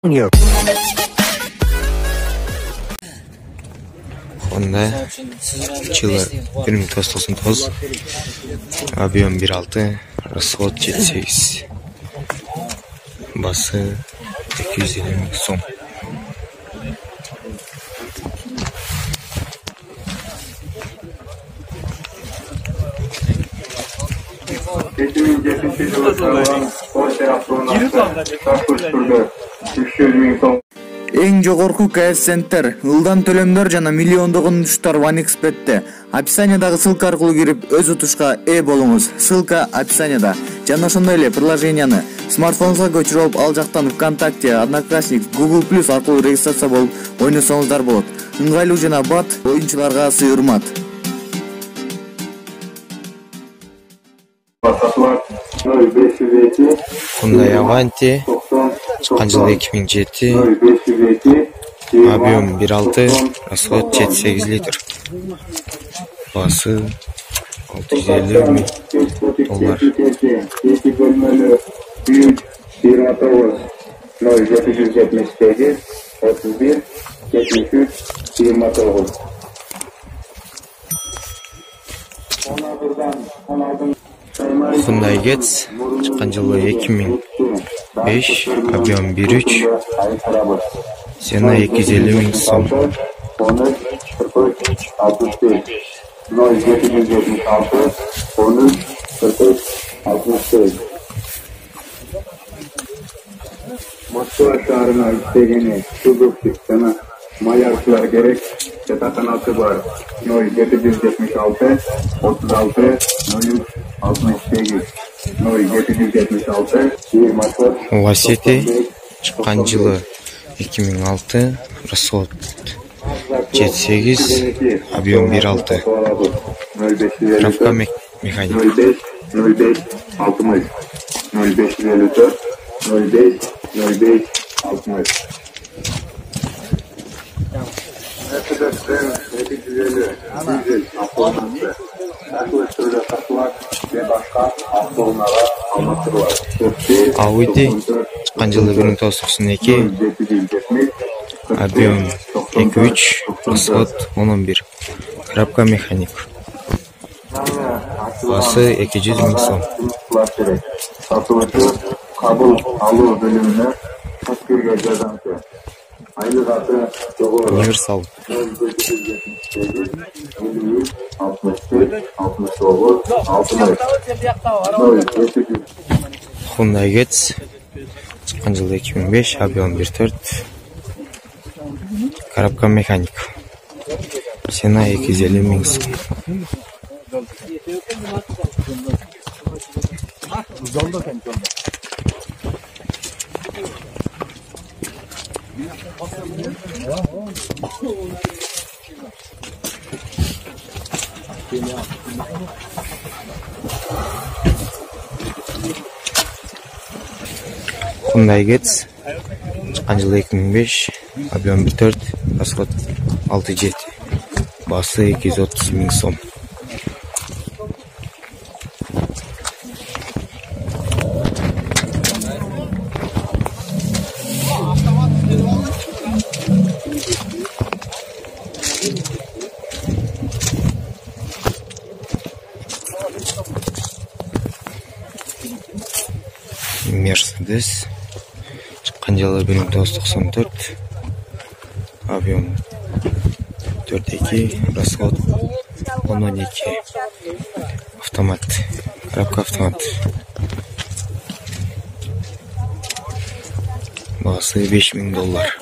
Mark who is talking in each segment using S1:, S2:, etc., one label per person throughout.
S1: Honda жылы 1999, объем 1.6, расход 7.8, басы 250 мың сом.
S2: Эң жогорку коэффициенттер, ылдан төлөмдөр жана миллиондогон утуштар OneXBet'те. Описаниядагы ссылка аркылуу кирип өз утушка ээ болуңуз. Ссылка описанияда. Жана ошондой эле приложенияны смартфонуңузга көчүрүп алып, ал жактан ВКонтакте, Одноклассник, Google Plus аркылуу регистрация болуп ойносоңуздар болот. Ыңгайлуу жана бат оюнчуларга сыйырмат.
S1: Hyundai Avanti чыккан жылы 2007, объем 1.6, расход 7.8 литр, басы 650 мың доллар. 078 Hyundai Getz чыккан жылы 2005, объем 1.3, цена 250 мың сом.
S3: Moskva şehrine istediğini Suzuki sana mayarçılar gerek çatakanatı var. 0776 36 03 68 0776 24
S1: Lacetti чыккан жылы 2006, расход 7.8, объем 1.6, коробка механик.
S3: 05 60 0554 05 60. Mercedes'ten 750 автомобili yaklaştırıcı satılar ve başka avtomobillara almaktırlar.
S1: Audi чыккан жылы 1992, объем 2.3, расход 10.11, коробка механик, басы 200 мың сом.
S3: Satılıcı kabul alу bölümüne tükürge cezansı. Aylık atı doğru.
S1: Универсал.
S3: 65, 69, 60.
S1: Hyundai Getz чыккан жылы 2005, объем 1.4, коробка механик, цена 250 мың сом. Hyundai Getz чыккан жылы 2005, объем 1.4, расход 6.7, басы 230 мың сом. Mercedes чыккан жылы 1994, объем 4.2, расход 10.2, автомат, коробка автомат, басы 5 мың доллар.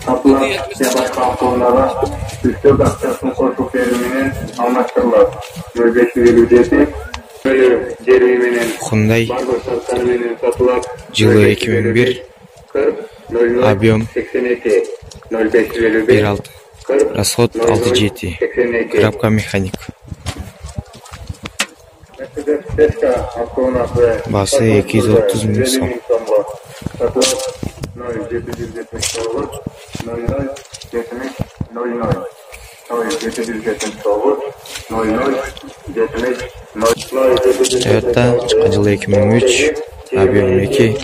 S3: Satılan ve başka avtomobillara üstü dakikasını koşup veriminin anlaştırılır. 0557 bölü geriminin
S1: Hyundai жылы 2001, объем 1.6, расход 6.7, коробка механик, басы 230 мың сом. 770 Toyota чыккан жылы 2003, объем 2,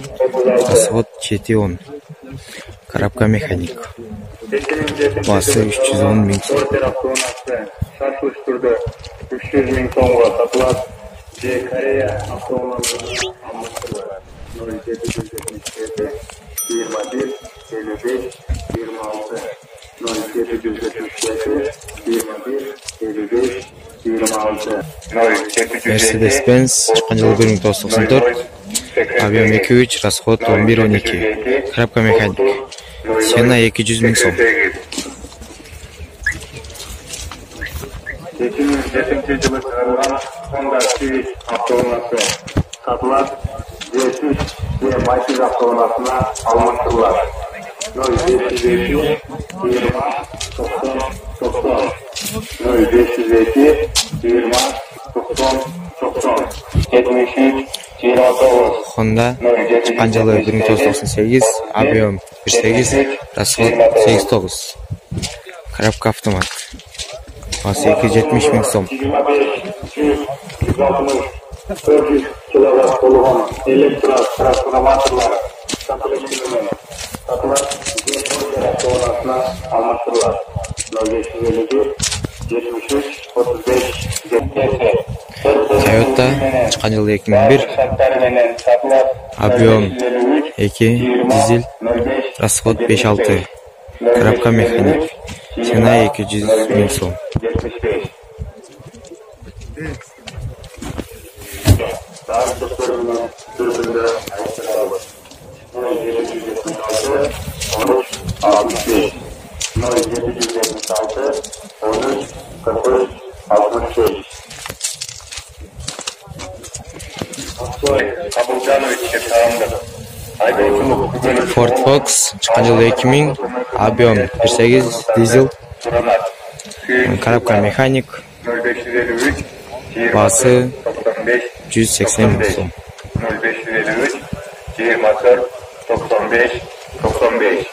S1: расход 7-10. Коробка механик. Басы 310 миң сом.
S3: Шартлыш түрдө 300 миң сомго сатылат. Же Корея автоунаалары алмаштырылат. 0777 21 55 26 0777 21 55 26
S1: Mercedes-Benz чыккан жылы 1994. Объем 2-3, расход 11-12. Коробка механик. Цена 200 миң сом.
S3: 2007 жылы чыгарылган Honda Civic автоунаасы сатылат. Жетиш же Matiz автоунаасына алмаштырылат. 0502 20 90 90 0502 20 90 90 73 29
S1: Honda чыккан жылы 1998, объем 1.8, расход 8-9. Коробка автомат. Басы 270 миң сом.
S3: 400 киловатт болгон трансформаторлор сатылат. Автоунаасына алмаштырылат. 0551 73 35 70.
S1: Toyota чыккан жылы 2001, объем 2, дизель, расход 5-6. Коробка механик. Цена 200 миң сом. Ford Fox чыккан жылы 2000, объем 1.8, дизель, коробка механик. Басы 180 миң сом.
S3: 0553 24 95 95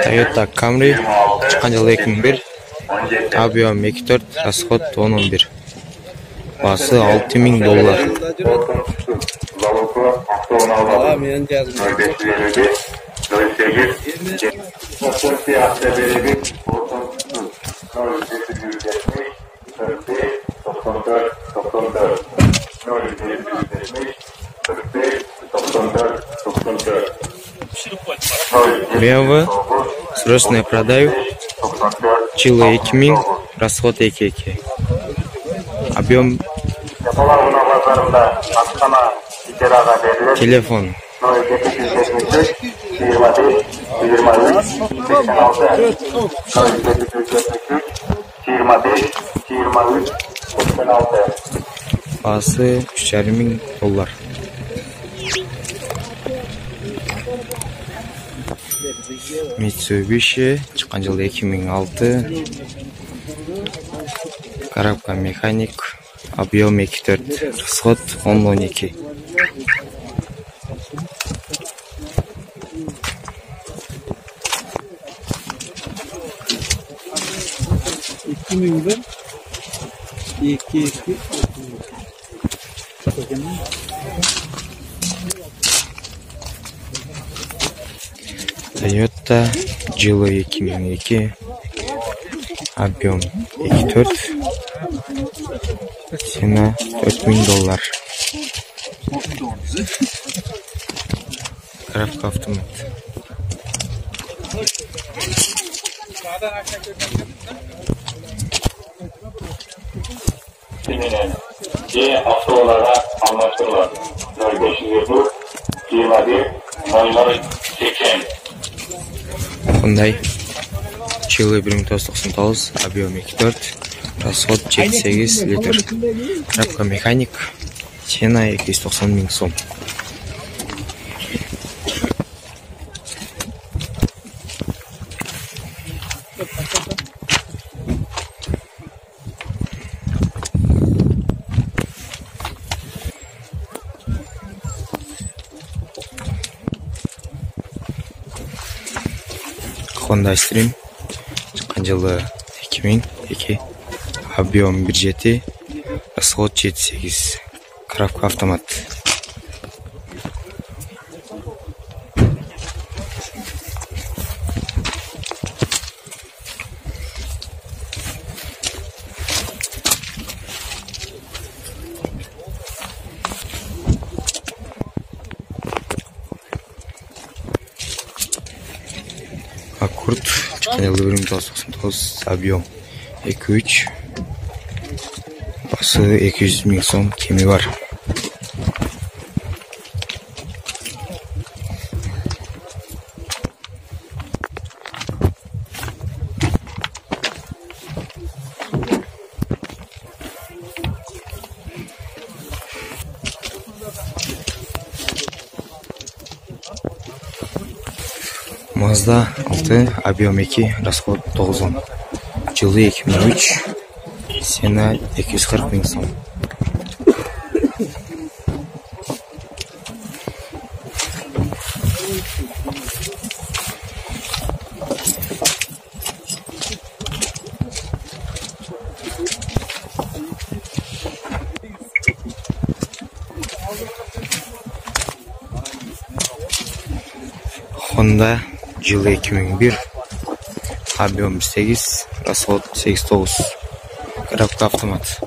S1: Toyota Camry чыккан жылы 2001, объем 2.4, расход 10-11. Басы $6,000. BMW срочно продаю. Чило 2000, расход 2. Объем. Телефон. 25 Басы $3,500. Mitsubishi чыккан жылы 2006, коробка механик, объем 2.4, расход 10-12. Toyota Gilo 2002, объем 2.4, цена $4,000. Коробка автомат. Hyundai Chile 1999, объем 2.4, расход 7-8 литр. Коробка механик, цена 290 миң сом. Honda Stream. Çıkan yılı 2002. Объем 1.7. Расход 7.8. Коробка автомат. Аккурд. Çıkan yılı 1999. Объем 2.3. Bası 200.000 son, kemi var. Mazda 6, объем 2, расход 910. Жылы 2003. Сена 240.000 сом. Honda жылы 2001. Объем 8, расход 8.9. Коробка автомат.